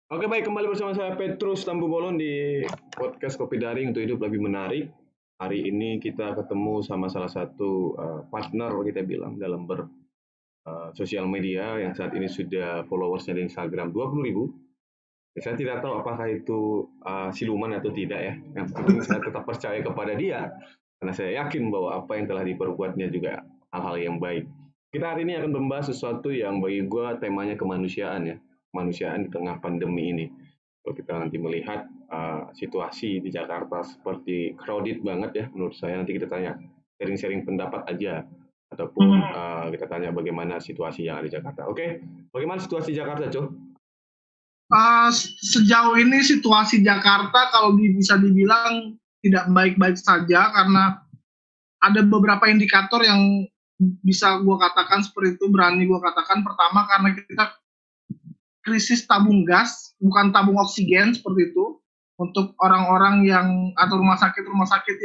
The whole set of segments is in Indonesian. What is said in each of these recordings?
Oke baik, kembali bersama saya Petrus Tambu Bolon di podcast Kopi Daring untuk hidup lebih menarik. Hari ini kita ketemu sama salah satu partner kita bilang dalam sosial media yang saat ini sudah followersnya di Instagram 20.000. Saya tidak tahu apakah itu siluman atau tidak ya. Yang penting saya tetap percaya kepada dia karena saya yakin bahwa apa yang telah diperbuatnya juga hal-hal yang baik. Kita hari ini akan membahas sesuatu yang bagi gue temanya kemanusiaan ya. Kemanusiaan di tengah pandemi ini. Kalau kita nanti melihat situasi di Jakarta seperti crowded banget ya menurut saya, nanti kita tanya sharing-sharing pendapat aja ataupun kita tanya bagaimana situasi yang ada di Jakarta. Oke, bagaimana situasi Jakarta, Cok? Sejauh ini situasi Jakarta kalau bisa dibilang tidak baik-baik saja karena ada beberapa indikator yang bisa gue katakan seperti itu, berani gue katakan. Pertama, karena kita krisis tabung gas, bukan tabung oksigen seperti itu, untuk orang-orang yang atau rumah sakit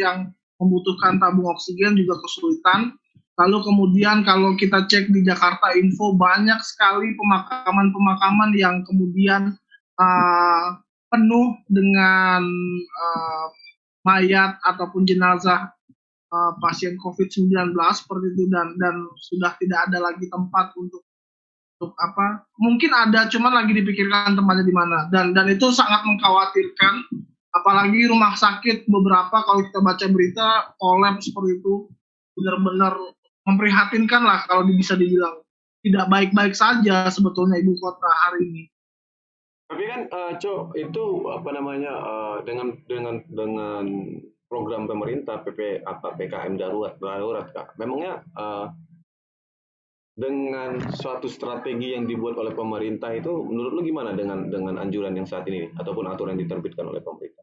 yang membutuhkan tabung oksigen juga kesulitan. Lalu kemudian kalau kita cek di Jakarta Info, banyak sekali pemakaman-pemakaman yang kemudian penuh dengan mayat ataupun jenazah pasien COVID-19 seperti itu, dan sudah tidak ada lagi tempat untuk apa, mungkin ada cuman lagi dipikirkan tempatnya di mana, dan itu sangat mengkhawatirkan, apalagi rumah sakit beberapa kalau kita baca berita kolaps seperti itu, benar-benar memprihatinkan lah kalau bisa dibilang. Tidak baik-baik saja sebetulnya ibu kota hari ini. Tapi kan, Cok, itu apa namanya, dengan program pemerintah PPKM darurat, Kak. Memangnya dengan suatu strategi yang dibuat oleh pemerintah itu menurut lu gimana dengan anjuran yang saat ini ataupun aturan yang diterbitkan oleh pemerintah?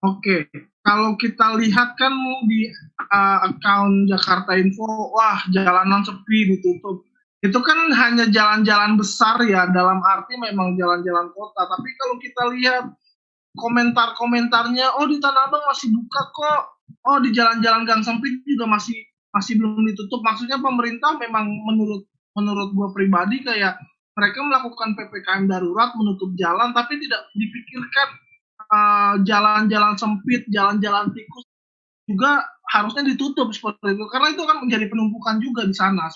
Oke, kalau kita lihat kan di akun Jakarta Info, wah jalanan sepi, ditutup. Itu kan hanya jalan-jalan besar ya, dalam arti memang jalan-jalan kota. Tapi kalau kita lihat komentar-komentarnya, oh di Tanah Abang masih buka kok, oh di jalan-jalan Gang Sempit juga masih belum ditutup. Maksudnya pemerintah memang menurut gue pribadi kayak mereka melakukan PPKM darurat, menutup jalan, tapi tidak dipikirkan jalan-jalan sempit, jalan-jalan tikus juga harusnya ditutup seperti itu, karena itu kan menjadi penumpukan juga di sana.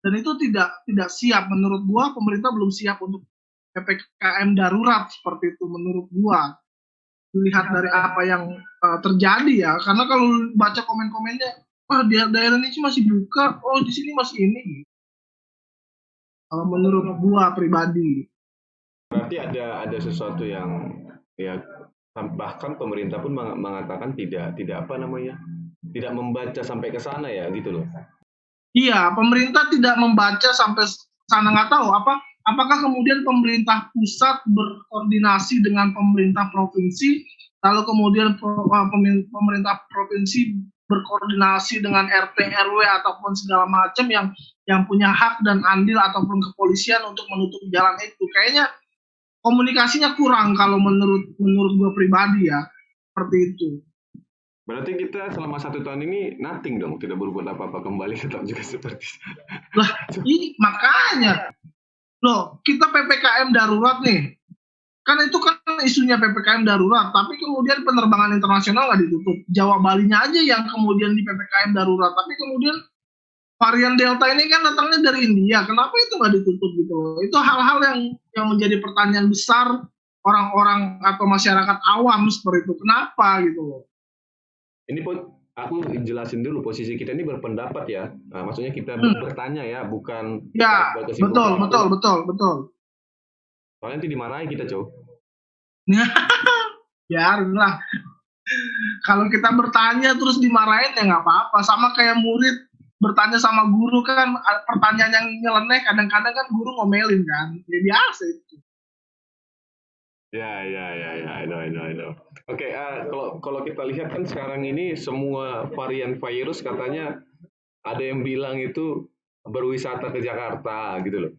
Dan itu tidak siap, menurut gua pemerintah belum siap untuk PPKM darurat seperti itu menurut gua. Dilihat dari apa yang terjadi ya, karena kalau baca komen-komennya, wah di daerah ini sih masih buka, oh di sini masih ini. Kalau menurut gua pribadi. Berarti ada sesuatu yang ya bahkan pemerintah pun mengatakan tidak apa namanya, tidak membaca sampai ke sana ya gitu loh. Iya, pemerintah tidak membaca sampai sana, nggak tahu apakah kemudian pemerintah pusat berkoordinasi dengan pemerintah provinsi, lalu kemudian pemerintah provinsi berkoordinasi dengan RT RW ataupun segala macam yang punya hak dan andil ataupun kepolisian untuk menutup jalan itu. Kayaknya komunikasinya kurang kalau menurut gue pribadi ya, seperti itu. Berarti kita selama 1 tahun ini nothing dong, tidak berbuat apa-apa, kembali tetap juga seperti Lah, ini makanya loh, kita PPKM darurat nih. Kan itu kan isunya PPKM darurat, tapi kemudian penerbangan internasional nggak ditutup. Jawa Balinya aja yang kemudian di PPKM darurat, tapi kemudian varian Delta ini kan datangnya dari India. Kenapa itu nggak ditutup gitu loh? Itu hal-hal yang menjadi pertanyaan besar orang-orang atau masyarakat awam seperti itu. Kenapa gitu loh? ini aku jelasin dulu posisi kita ini berpendapat ya. Nah, maksudnya kita bertanya ya, bukan Ya, betul. Soalnya nanti dimarahi kita, Cow. Biarinlah. Kalau kita bertanya terus dimarahin ya nggak apa-apa. Sama kayak murid bertanya sama guru kan, pertanyaan yang nyeleneh kadang-kadang kan guru ngomelin kan. Ya biasa itu. Ya, I know. Oke, kalau kita lihat kan sekarang ini semua varian virus katanya ada yang bilang itu berwisata ke Jakarta gitu loh.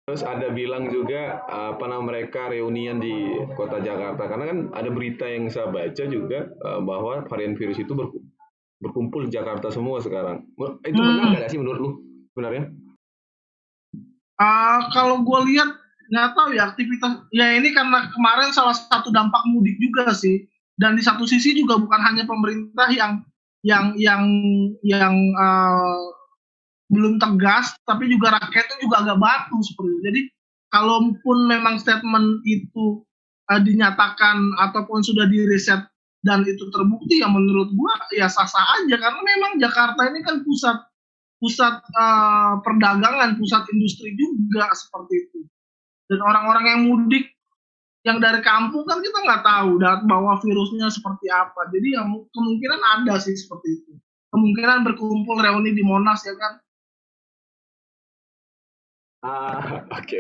Terus ada bilang juga apa namanya, mereka reunian di kota Jakarta, karena kan ada berita yang saya baca juga bahwa varian virus itu berkumpul di Jakarta semua sekarang. Itu benar nggak sih menurut lu sebenarnya? Kalau gue lihat nggak tahu ya aktivitas ya ini karena kemarin salah satu dampak mudik juga sih, dan di satu sisi juga bukan hanya pemerintah yang yang yang belum tegas, tapi juga rakyatnya juga agak batu seperti itu. Jadi kalaupun memang statement itu dinyatakan ataupun sudah di-riset dan itu terbukti, ya menurut gua ya sah-sah aja karena memang Jakarta ini kan pusat pusat perdagangan, pusat industri juga seperti itu. Dan orang-orang yang mudik yang dari kampung kan kita nggak tahu bawa virusnya seperti apa. Jadi ya kemungkinan ada sih seperti itu. Kemungkinan berkumpul reuni di Monas ya kan. Oke.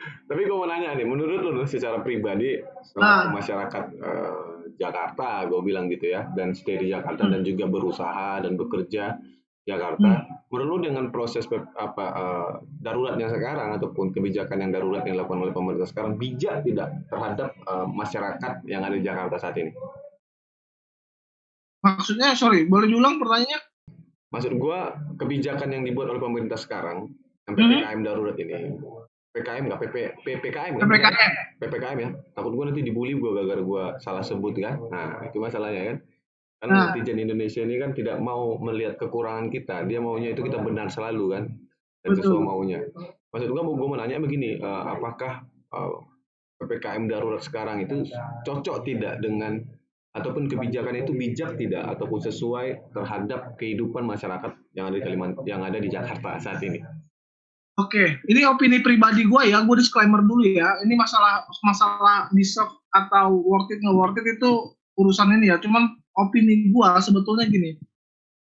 Tapi gue mau nanya nih, menurut lu secara pribadi, selaku masyarakat Jakarta, gue bilang gitu ya, dan stay di Jakarta dan juga berusaha dan bekerja Jakarta, menurut lu dengan proses daruratnya sekarang ataupun kebijakan yang darurat yang dilakukan oleh pemerintah sekarang bijak tidak terhadap masyarakat yang ada di Jakarta saat ini? Maksudnya, sorry, boleh diulang pertanyaannya? Maksud gue, kebijakan yang dibuat oleh pemerintah sekarang, PPKM darurat ini, PPKM nggak? PPKM kan? PPKM ya. Takut gue nanti dibully gue gara-gara gue salah sebut kan. Nah, itu masalahnya kan. Karena netizen Indonesia ini kan tidak mau melihat kekurangan kita. Dia maunya itu kita benar selalu kan. Dan sesuai maunya. Maksud gue mau nanya begini. Apakah PPKM darurat sekarang itu cocok tidak dengan ataupun kebijakan itu bijak tidak ataupun sesuai terhadap kehidupan masyarakat yang ada di yang ada di Jakarta saat ini? Oke, ini opini pribadi gue ya, gue disclaimer dulu ya. Ini masalah deserve atau worth it nggak worth it itu urusan ini ya. Cuman opini gue sebetulnya gini,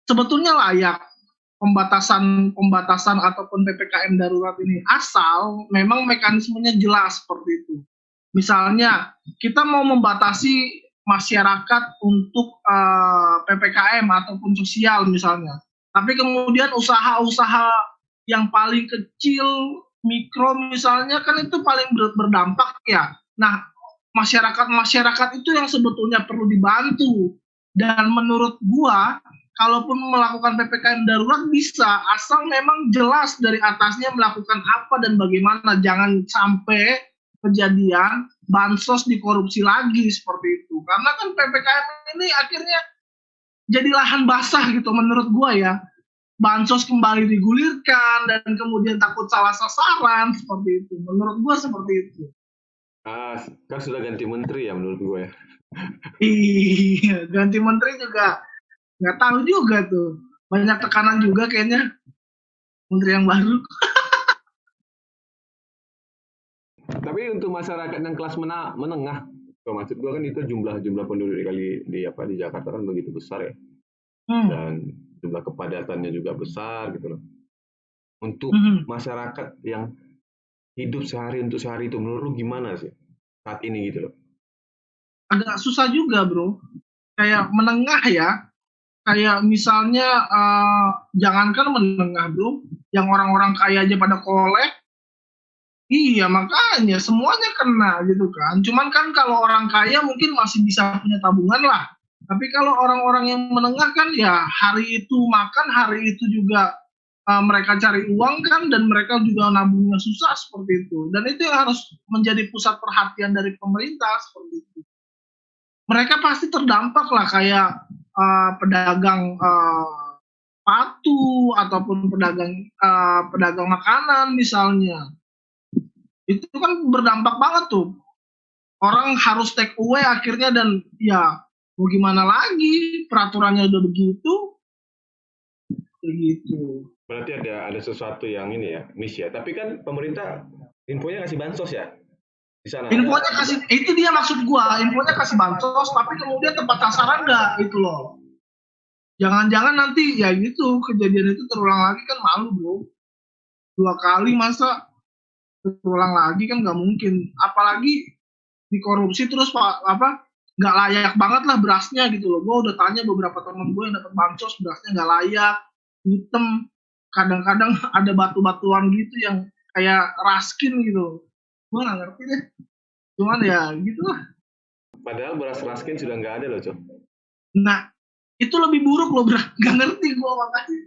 sebetulnya layak pembatasan ataupun PPKM darurat ini asal memang mekanismenya jelas seperti itu. Misalnya kita mau membatasi masyarakat untuk PPKM ataupun sosial misalnya, tapi kemudian usaha-usaha yang paling kecil, mikro misalnya kan itu paling berdampak ya. Nah, masyarakat itu yang sebetulnya perlu dibantu. Dan menurut gua, kalaupun melakukan PPKM darurat bisa, asal memang jelas dari atasnya melakukan apa dan bagaimana. Jangan sampai kejadian bansos dikorupsi lagi seperti itu. Karena kan PPKM ini akhirnya jadi lahan basah gitu menurut gua ya. Bansos kembali digulirkan dan kemudian takut salah sasaran seperti itu. Menurut gue seperti itu. Kan sudah ganti menteri ya menurut gue ya. Iya, ganti menteri juga nggak tahu juga tuh. Banyak tekanan juga kayaknya menteri yang baru. Tapi untuk masyarakat yang kelas menengah, maksud gue kan itu jumlah penduduk di Jakarta kan begitu besar ya. Dan jumlah kepadatannya juga besar gitu loh. Untuk masyarakat yang hidup sehari itu menurut lu gimana sih saat ini gitu loh? Agak susah juga bro. Kayak menengah ya. Kayak misalnya jangankan menengah bro, yang orang-orang kaya aja pada kolek. Iya makanya semuanya kena gitu kan. Cuman kan kalau orang kaya mungkin masih bisa punya tabungan lah. Tapi kalau orang-orang yang menengah kan ya hari itu makan, hari itu juga mereka cari uang kan, dan mereka juga nabungnya susah seperti itu. Dan itu yang harus menjadi pusat perhatian dari pemerintah seperti itu. Mereka pasti terdampak lah kayak pedagang sepatu ataupun pedagang makanan misalnya. Itu kan berdampak banget tuh. Orang harus take away akhirnya dan ya mau gimana lagi, peraturannya udah begitu. Begitu. Berarti ada sesuatu yang ini ya, miss ya. Tapi kan pemerintah infonya kasih bansos ya di sana. Infonya kasih, itu dia maksud gua, infonya kasih bansos, tapi kemudian tempat sasaran enggak itu loh. Jangan-jangan nanti ya gitu kejadian itu terulang lagi kan malu bro. 2 kali masa terulang lagi kan nggak mungkin. Apalagi dikorupsi terus nggak layak banget lah berasnya gitu loh. Gue udah tanya beberapa teman gue yang dapat bansos berasnya nggak layak, hitam, kadang-kadang ada batu-batuan gitu yang kayak raskin gitu. Gue nggak ngerti deh. Cuman ya gitu lah. Padahal beras raskin sudah nggak ada loh, Cok. Nah, itu lebih buruk loh, bro. Nggak ngerti gue makanya.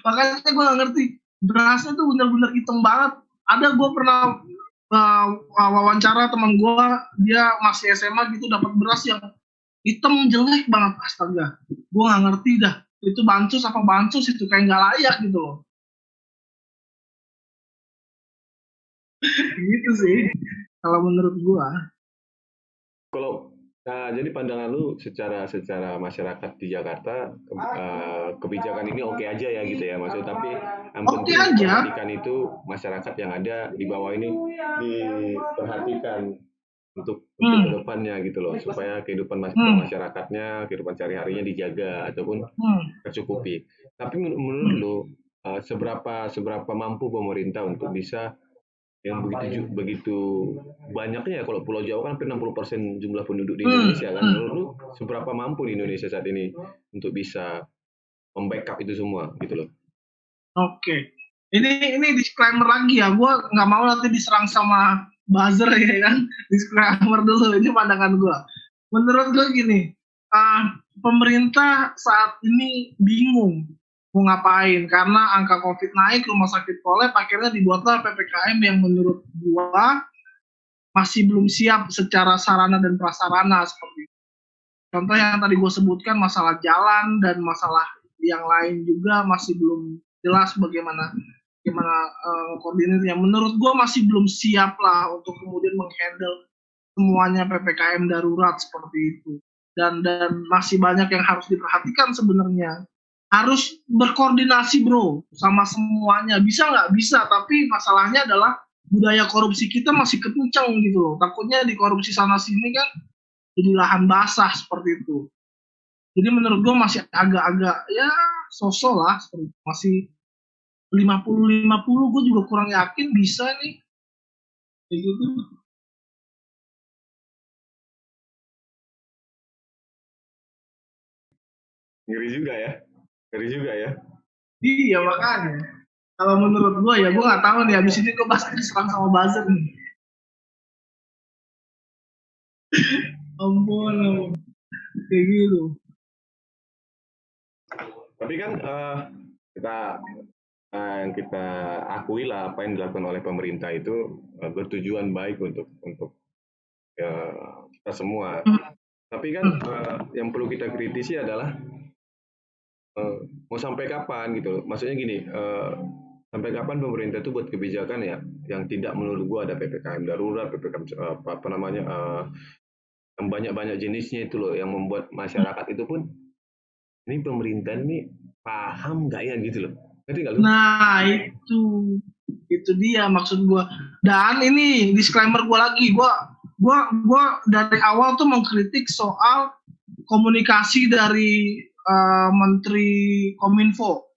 Makanya gue nggak ngerti. Berasnya tuh bener-bener hitam banget. Ada gue pernah wawancara teman gue, dia masih SMA gitu dapat beras yang hitam jelek banget, astaga. Gue nggak ngerti dah. Itu bansos apa bansos itu kayak nggak layak gitu loh. Gitu sih. Kalau menurut gue. Kalau jadi pandangan lu secara secara masyarakat di Jakarta kebijakan ini oke aja ya gitu ya maksud tapi yang Oke penting aja. diperhatikan itu masyarakat yang ada di bawah ini diperhatikan untuk Hmm. kedepannya gitu loh supaya kehidupan Hmm. masyarakatnya kehidupan sehari-harinya dijaga ataupun Hmm. tercukupi. Tapi menurut Hmm. lu seberapa seberapa mampu pemerintah untuk bisa yang begitu banyaknya ya kalau Pulau Jawa kan hampir 60% jumlah penduduk di Hmm. Indonesia kan. Hmm. Menurut lu seberapa mampu di Indonesia saat ini untuk bisa membackup itu semua gitu loh. Oke. Ini disclaimer lagi ya. Gue nggak mau nanti diserang sama buzzer ya kan. Disclaimer dulu. Ini pandangan gue. Menurut gue gini. Pemerintah saat ini bingung mau ngapain karena angka COVID naik, rumah sakit kolap, akhirnya dibuatlah PPKM yang menurut gua masih belum siap secara sarana dan prasarana seperti itu. Contoh yang tadi gue sebutkan masalah jalan dan masalah yang lain juga masih belum jelas bagaimana koordinirnya. Menurut gue masih belum siap lah untuk kemudian menghandle semuanya PPKM darurat seperti itu. Dan masih banyak yang harus diperhatikan sebenarnya. Harus berkoordinasi bro sama semuanya. Bisa nggak? Bisa, tapi masalahnya adalah budaya korupsi kita masih kencang gitu loh. Takutnya dikorupsi sana sini kan jadi lahan basah seperti itu. Jadi menurut gue masih agak-agak ya sosok lah seperti itu. Masih 50-50 gue juga kurang yakin bisa nih kayak gitu. Ngeri juga ya. Ngeri juga ya. Iya makanya. Kalau menurut gue ya gue nggak tahu nih abis ini gue pasti diserang sama buzzer nih. Ampun, ampun. Kayak gitu. Tapi kan kita yang kita akui lah apa yang dilakukan oleh pemerintah itu bertujuan baik untuk kita semua. Tapi kan yang perlu kita kritisi adalah mau sampai kapan gitu. Maksudnya gini, sampai kapan pemerintah itu buat kebijakan ya yang tidak menurut gua ada PPKM darurat, PPKM apa namanya yang banyak-banyak jenisnya itu loh yang membuat masyarakat itu pun ini pemerintah ini paham nggak ya gitu loh. Ngerti nggak lu? Nah itu dia maksud gue. Dan ini disclaimer gue lagi, gue dari awal tuh mengkritik soal komunikasi dari Menteri Kominfo.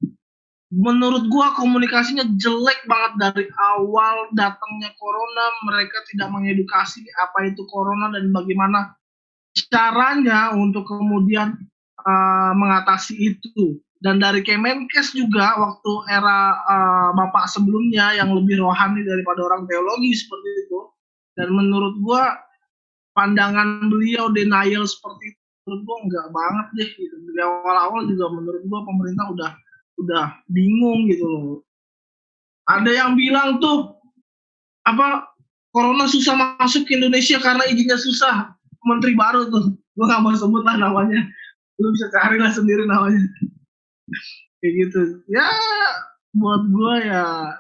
Menurut gue komunikasinya jelek banget dari awal datangnya corona, mereka tidak mengedukasi apa itu corona dan bagaimana caranya untuk kemudian mengatasi itu. Dan dari Kemenkes juga waktu era Bapak sebelumnya yang lebih rohani daripada orang teologi seperti itu. Dan menurut gua pandangan beliau denial seperti itu menurut gua enggak banget deh gitu. Dari awal-awal juga menurut gua pemerintah udah bingung gitu loh. Ada yang bilang tuh apa corona susah masuk ke Indonesia karena izinnya susah. Menteri baru tuh, gue gak mau sebut lah namanya, lu bisa cari lah sendiri namanya kayak gitu ya. Buat gue ya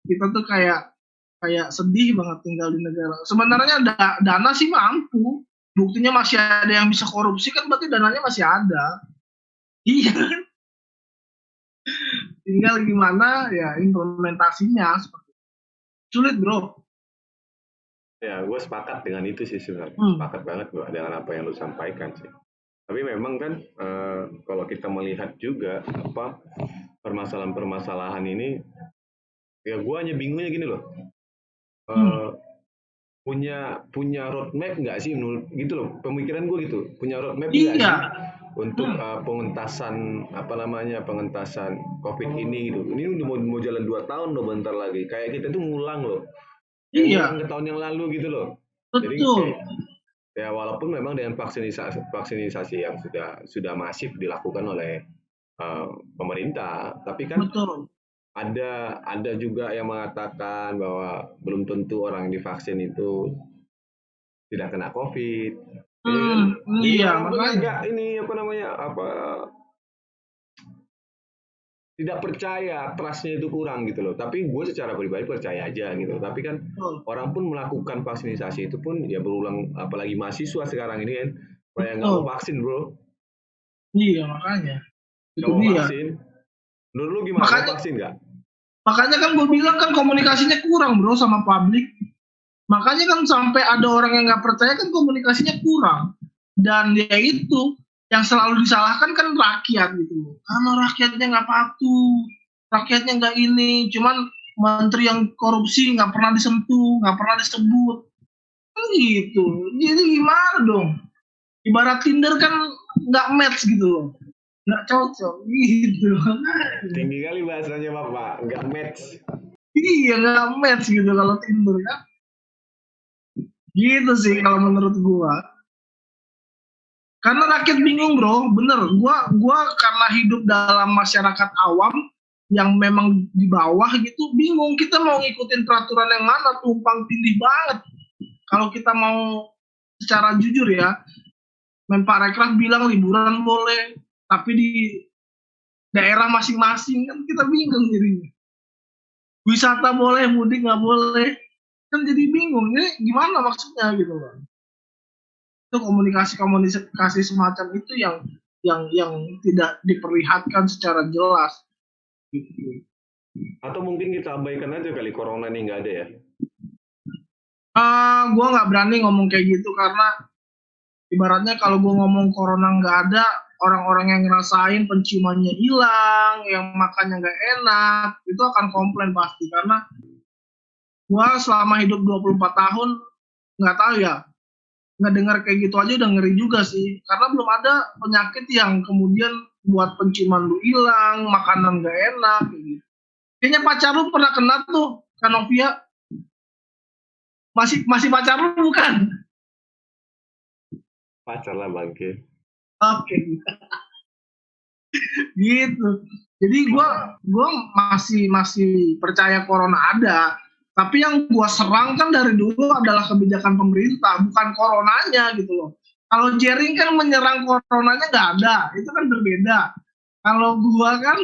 kita tuh kayak kayak sedih banget tinggal di negara sebenarnya dana sih mampu, buktinya masih ada yang bisa korupsi kan berarti dananya masih ada. Iya, tinggal gimana ya implementasinya seperti sulit bro. Ya, gue sepakat dengan itu sih sebenarnya. Sepakat banget gue dengan apa yang lu sampaikan sih. Tapi memang kan kalau kita melihat juga apa permasalahan-permasalahan ini, ya gue hanya bingungnya gini loh. Eh, punya punya roadmap nggak sih menurut gitu loh pemikiran gue gitu punya roadmap nggak Iya. sih untuk pengentasan apa namanya pengentasan COVID ini gitu ini udah mau jalan 2 tahun loh bentar lagi kayak kita tuh ngulang loh kayak ngulang Iya ke tahun yang lalu gitu loh jadi kayak betul. ya walaupun memang dengan vaksinasi yang sudah masif dilakukan oleh pemerintah tapi kan Betul. ada juga yang mengatakan bahwa belum tentu orang yang divaksin itu tidak kena COVID. Jadi kan, jadi Iya orang pun makanya. agak ini apa namanya tidak percaya, trustnya itu kurang gitu loh. Tapi gue secara pribadi percaya aja gitu. Tapi kan Betul, orang pun melakukan vaksinasi itu pun ya berulang, apalagi mahasiswa sekarang ini kan, banyak nggak mau betul. vaksin bro, Iya makanya. nggak Itu mau dia. vaksin. Menurut lu gimana? Mau Makanya vaksin nggak? makanya kan gue bilang kan komunikasinya kurang bro sama publik. Makanya kan sampai ada orang yang nggak percaya kan komunikasinya kurang. Dan ya itu yang selalu disalahkan kan rakyat gitu loh. Karena rakyatnya nggak patuh, rakyatnya nggak ini, cuman menteri yang korupsi nggak pernah disentuh, nggak pernah disebut. Kan gitu. Jadi gimana dong? Ibarat Tinder kan nggak match gitu loh. Nggak cocok gitu. Tinggi kali bahasanya bapak, nggak match. Iya nggak match gitu kalau Tinder kan. Gitu sih kalau menurut gua. Karena rakyat bingung bro, bener. Gua karena hidup dalam masyarakat awam yang memang di bawah gitu, bingung kita mau ngikutin peraturan yang mana, tumpang tindih banget. Kalau kita mau secara jujur ya, Menparekraf bilang liburan boleh, tapi di daerah masing-masing kan kita bingung jadinya. Wisata boleh, mudik nggak boleh, kan jadi bingung. Ini gimana maksudnya gitu loh. Itu komunikasi semacam itu yang tidak diperlihatkan secara jelas gitu. Atau mungkin kita abaikan aja kali corona nih nggak ada ya. Gue nggak berani ngomong kayak gitu karena ibaratnya kalau gue ngomong corona nggak ada, orang-orang yang ngerasain penciumannya hilang, yang makannya nggak enak, itu akan komplain pasti karena gue selama hidup 24 tahun nggak tahu ya, nggak dengar kayak gitu aja udah ngeri juga sih karena belum ada penyakit yang kemudian buat penciuman lu hilang, makanan nggak enak gitu. Kayaknya pacar lu pernah kena tuh, Kanovia. Masih pacar lu bukan? Pacar lah bangke. Oke, gitu. Jadi gua masih percaya corona ada. Tapi yang gua serang kan dari dulu adalah kebijakan pemerintah, bukan coronanya gitu loh. Kalau Jering kan menyerang coronanya nggak ada, itu kan berbeda. Kalau gua kan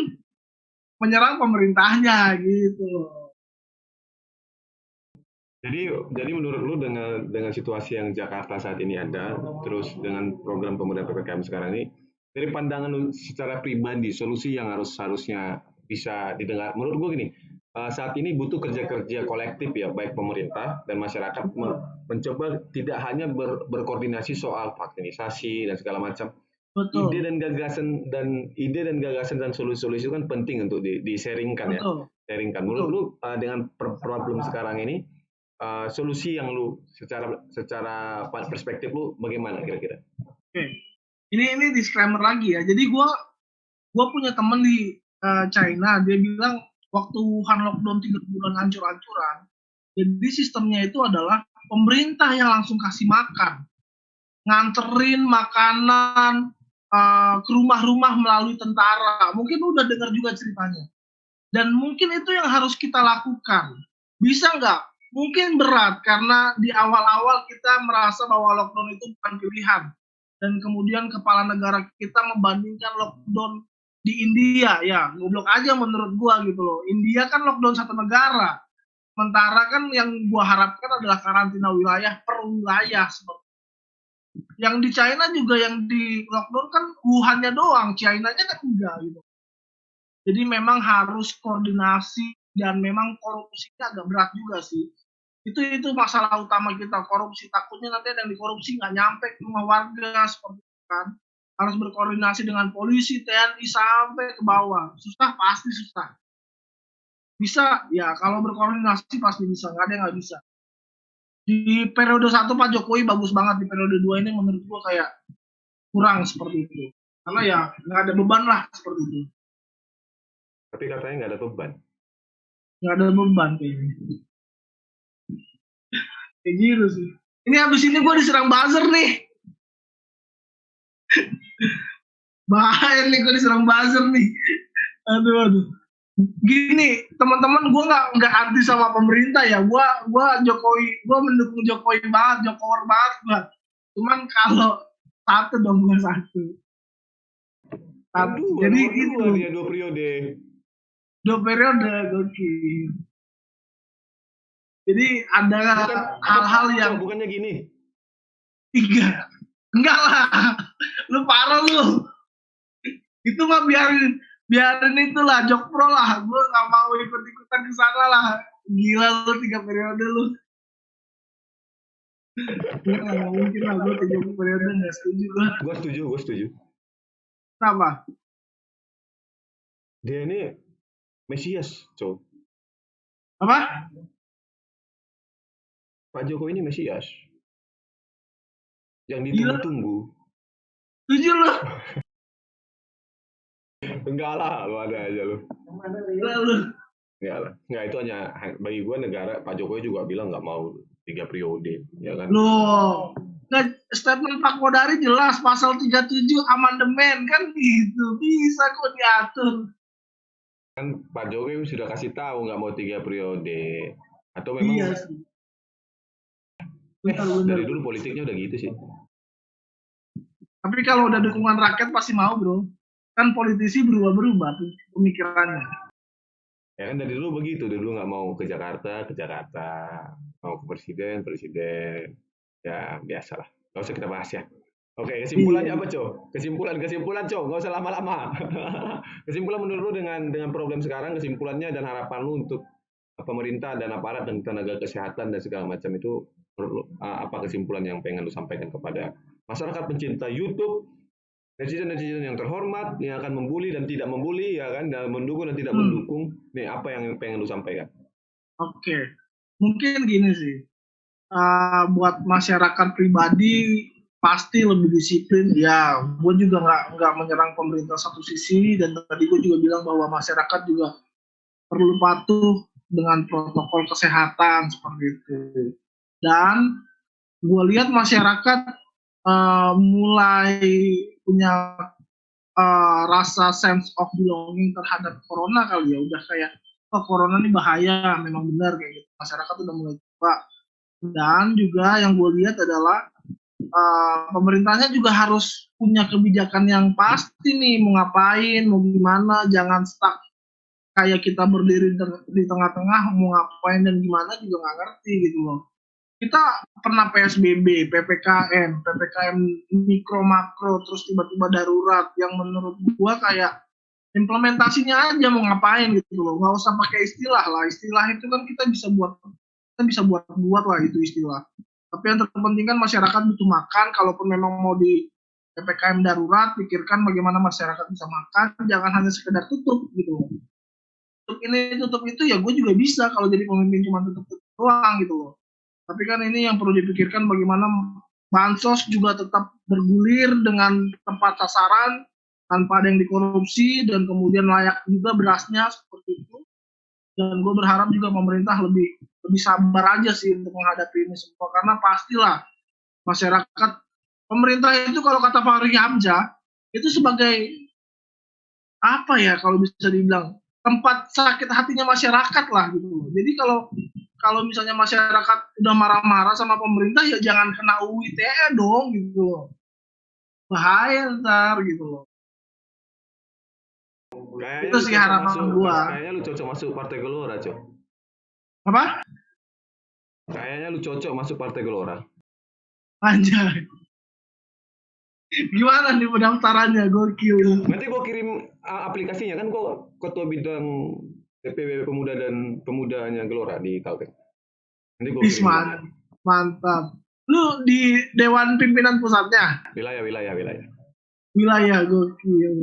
menyerang pemerintahnya gitu. Jadi menurut lu dengan situasi yang Jakarta saat ini ada, terus dengan program pemerintah PPKM sekarang ini, dari pandangan lu secara pribadi, solusi yang harusnya bisa didengar. Menurut gua gini, saat ini butuh kerja-kerja kolektif ya, baik pemerintah dan masyarakat mencoba tidak hanya berkoordinasi soal vaksinasi dan segala macam. Betul, Ide dan gagasan dan solusi-solusi itu kan penting untuk di-sharingkan ya. betul, Sharingkan. Menurut betul. lu dengan problem sekarang ini, solusi yang lu secara perspektif lu bagaimana kira-kira? Oke. Ini disclaimer lagi ya. Jadi gua punya temen di China, dia bilang waktu Wuhan lockdown 3 bulan hancur-hancuran, jadi sistemnya itu adalah pemerintah yang langsung kasih makan, nganterin makanan ke rumah-rumah melalui tentara. Mungkin udah dengar juga ceritanya. Dan mungkin itu yang harus kita lakukan. Bisa nggak? Mungkin berat karena di awal-awal kita merasa bahwa lockdown itu bukan pilihan. Dan kemudian kepala negara kita membandingkan lockdown di India, ya goblok aja menurut gua gitu loh. India kan lockdown satu negara. Sementara kan yang gua harapkan adalah karantina wilayah per wilayah seperti yang di China juga yang di lockdown kan Wuhan-nya doang, China-nya kan enggak gitu. Jadi memang harus koordinasi dan memang korupsinya agak berat juga sih. Itu masalah utama kita, korupsi. Takutnya nanti ada yang dikorupsi nggak nyampe ke rumah warga seperti itu kan. Harus berkoordinasi dengan polisi, TNI sampai ke bawah. Susah pasti susah. Bisa ya kalau berkoordinasi pasti bisa, nggak ada yang nggak bisa. Di periode 1 Pak Jokowi bagus banget, di periode 2 ini menurut gua kayak kurang seperti itu. Karena ya nggak ada beban lah seperti itu. Tapi katanya nggak ada beban. Nggak ada beban kayaknya. Kayak gitu sih. Ini habis ini gue diserang buzzer nih. Bahaya nih gue diserang buzzer nih. Aduh. Gini, teman-teman, gue nggak anti sama pemerintah ya. Gua Jokowi, gue mendukung Jokowi banget, Jokowi banget gue. Cuman kalau satu dong, gue satu. Yang dua, Jadi nomor gitu, dua dia 2 periode. 2 periode gokil. Jadi ada Bukan, hal-hal yang bukannya gini. 3. Enggak lah, lu parah lu. Itu mah biarin itulah jok pro lah. Gue nggak mau ikut-ikutan ke sana lah. Gila lu 3 periode lu. Enggak lah, nggak mungkin lah gue 3 periode, nggak setuju gue. Gue setuju. Kenapa? Dia ini Mesias, cow. Apa? Pak Jokowi ini Mesias. Yang Gila, ditunggu-tunggu. setuju lu. Enggak lah, lu ada aja lu. Gila lu. Enggak lah. Enggak, itu hanya bagi gue negara. Pak Jokowi juga bilang nggak mau 3 periode, ya kan? Loh, statement Pak Kodari jelas pasal 37 amandemen kan gitu. Bisa kok diatur. Kan Pak Jokowi sudah kasih tahu nggak mau 3 periode. Atau memang Iya sih. Benar. dari dulu politiknya udah gitu sih. Tapi kalau udah dukungan rakyat pasti mau, bro. Kan politisi berubah-berubah tuh pemikirannya. Ya kan dari dulu begitu, dari dulu nggak mau ke Jakarta, mau ke presiden, ya biasalah. Nggak usah kita bahas ya. Oke, kesimpulannya apa, Cow? Kesimpulan, Cow. Nggak usah lama-lama. Kesimpulan menurut lu dengan problem sekarang, kesimpulannya dan harapan lu untuk pemerintah dan aparat dan tenaga kesehatan dan segala macam itu, menurut lu, apa kesimpulan yang pengen lu sampaikan kepada masyarakat pencinta YouTube, netizen yang terhormat, yang akan membuli dan tidak membuli, ya kan, dan mendukung dan tidak mendukung. Nih, apa yang pengen lu sampaikan? Oke, mungkin gini sih. Buat masyarakat pribadi pasti lebih disiplin. Ya, gue juga nggak menyerang pemerintah satu sisi, dan tadi gue juga bilang bahwa masyarakat juga perlu patuh dengan protokol kesehatan seperti itu. Dan gue lihat masyarakat mulai punya rasa sense of belonging terhadap corona kali ya. Udah kayak, oh corona ini bahaya, memang benar kayak gitu. Masyarakat udah mulai coba. Dan juga yang gue lihat adalah pemerintahnya juga harus punya kebijakan yang pasti nih, mau ngapain, mau gimana, jangan stuck kayak kita berdiri di tengah-tengah, mau ngapain dan gimana juga nggak ngerti gitu loh. Kita pernah PSBB, PPKM mikro makro, terus tiba-tiba darurat, yang menurut gua kayak implementasinya aja mau ngapain gitu loh, nggak usah pakai istilah lah. Istilah itu kan kita bisa buat lah itu istilah. Tapi yang terpenting kan masyarakat butuh makan. Kalaupun memang mau di PPKM darurat, pikirkan bagaimana masyarakat bisa makan, jangan hanya sekedar tutup gitu loh. Tutup ini tutup itu ya gue juga bisa kalau jadi pemimpin cuma tutup doang gitu loh. Tapi kan ini yang perlu dipikirkan bagaimana bansos juga tetap bergulir dengan tepat sasaran tanpa ada yang dikorupsi, dan kemudian layak juga berasnya seperti itu. Dan gue berharap juga pemerintah lebih sabar aja sih untuk menghadapi ini semua, karena pastilah masyarakat, pemerintah itu kalau kata Fahri Hamzah itu sebagai apa ya, kalau bisa dibilang tempat sakit hatinya masyarakat lah gitu loh. Jadi kalau misalnya masyarakat udah marah-marah sama pemerintah, ya jangan kena UU ITE dong gitu loh. Bahaya ntar gitu loh. Kayaknya Itu sih harapan gua. Kayaknya lu cocok masuk Partai Gelora, Cok. Apa? Kayaknya lu cocok masuk Partai Gelora. Anjay. Gimana nih pendaftarannya? Gokil. Nanti gue kirim aplikasinya, kan gue ketua bidang DPW Pemuda dan Pemudanya Gelora di Kalteng. Nanti gue kirim. Mantap. Lu di Dewan Pimpinan Pusatnya? Wilayah. Wilayah, gokil.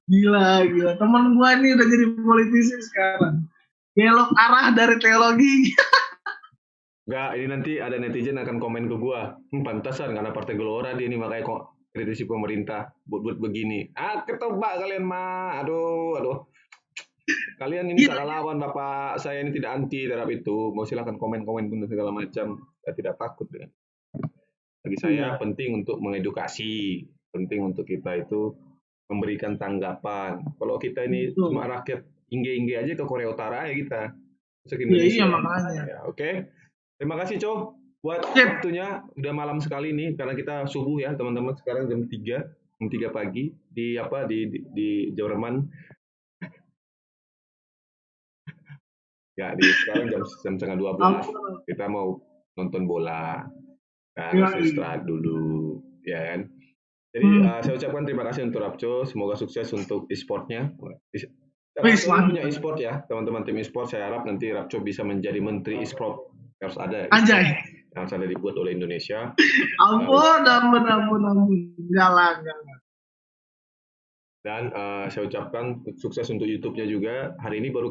Gila. Temen gue ini udah jadi politisi sekarang. Belok arah dari teologi. Enggak, ini nanti ada netizen akan komen ke gue. Pantasan karena Partai Gelora dia ini makanya kok kritisi pemerintah buat begini. Ketebak kalian mah. Aduh. Kalian ini salah lawan, Bapak. Saya ini tidak anti terhadap itu. Mau silakan komen-komen pun segala macam. Saya tidak takut dengan. Bagi saya penting untuk mengedukasi, penting untuk kita itu memberikan tanggapan. Kalau kita ini cuma rakyat ingge-ingge aja ke Korea Utara ya kita. Masuk Iya, Indonesia. makanya. Ya, oke. Terima kasih, Co. Buat Sip. waktunya. Udah malam sekali nih karena kita subuh ya, teman-teman. Sekarang jam 3 pagi di Jerman. Ya, sekarang jam setengah 12. Kita mau nonton bola. Nah, harus istirahat dulu, ya kan? Jadi saya ucapkan terima kasih untuk Rapco. Semoga sukses untuk e-sportnya. Rapco punya e-sport ya, teman-teman tim e-sport. Saya harap nanti Rapco bisa menjadi menteri e-sport. Harus ada. Anjay. Yang ada dibuat oleh Indonesia. Ampun. Enggak lah. Dan saya ucapkan sukses untuk YouTube-nya juga. Hari ini baru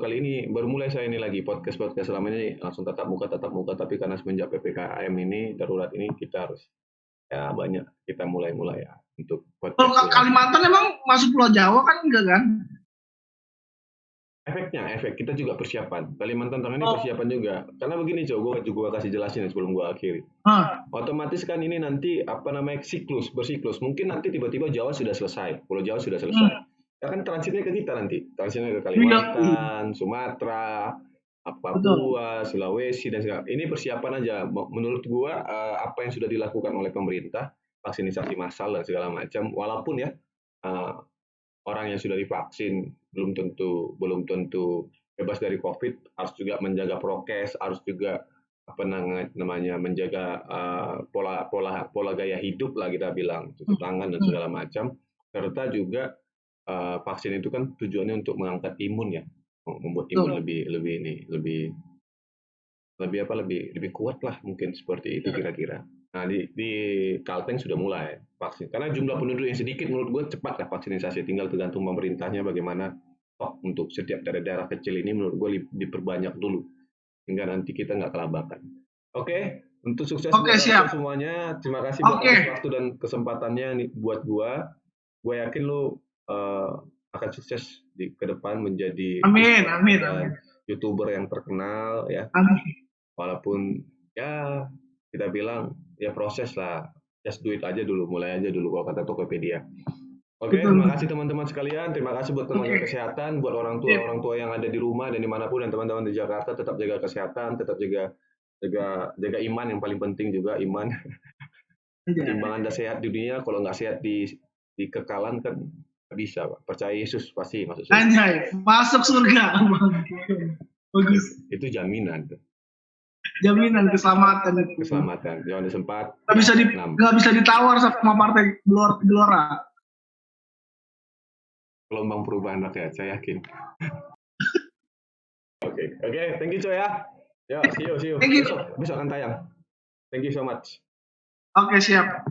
mulai saya ini lagi podcast selama ini langsung tatap muka. Tapi karena semenjak PPKM ini darurat ini kita harus ya banyak kita mulai ya untuk podcast. Kalau Kalimantan emang masuk Pulau Jawa kan enggak kan? Efek kita juga persiapan. Kalimantan Tengah ini persiapan juga. Karena begini, gue juga kasih jelasin sebelum gue akhiri. Otomatis kan ini nanti bersiklus. Mungkin nanti tiba-tiba Jawa sudah selesai, Pulau Jawa sudah selesai. Ya kan transitnya ke kita nanti. Transitnya ke Kalimantan, Sumatera, Papua, Sulawesi dan segala. Ini persiapan aja. Menurut gue apa yang sudah dilakukan oleh pemerintah, vaksinasi massal dan segala macam. Walaupun ya orang yang sudah divaksin belum tentu bebas dari COVID, harus juga menjaga prokes, harus juga menjaga pola gaya hidup lah kita bilang, cuci tangan dan segala macam, serta juga vaksin itu kan tujuannya untuk mengangkat imun ya, membuat imun lebih kuat lah mungkin seperti itu kira-kira. Nah di Kalteng sudah mulai vaksin karena jumlah penduduk yang sedikit menurut gue cepat lah vaksinasi, tinggal tergantung pemerintahnya bagaimana untuk setiap daerah kecil ini menurut gue diperbanyak dulu hingga nanti kita nggak kelabakan. Oke, untuk sukses buat semuanya. Terima kasih buat waktu dan kesempatannya nih buat gue yakin lu akan sukses ke depan menjadi amin. YouTuber yang terkenal ya. Walaupun ya kita bilang ya proses lah, just do it aja dulu, mulai aja dulu kalau kata Tokopedia. Oke, terima kasih teman-teman sekalian, terima kasih buat tenaga kesehatan, buat orang tua yang ada di rumah dan dimanapun, dan teman-teman di Jakarta tetap jaga kesehatan, tetap jaga iman, yang paling penting juga iman. Timbang Anda sehat di dunia, kalau nggak sehat di kekalan kan nggak bisa, Pak. Percaya Yesus pasti masuk surga. Anjay, masuk surga. Bagus. Itu jaminan. Jaminan keselamatan. Jangan disempat. Nggak bisa ditawar sama partai Gelora. Gelombang perubahan rakyat, saya yakin. Oke, thank you, Coy ya. Ya, see you. Thank you. Besok akan tayang. Thank you so much. Oke, siap.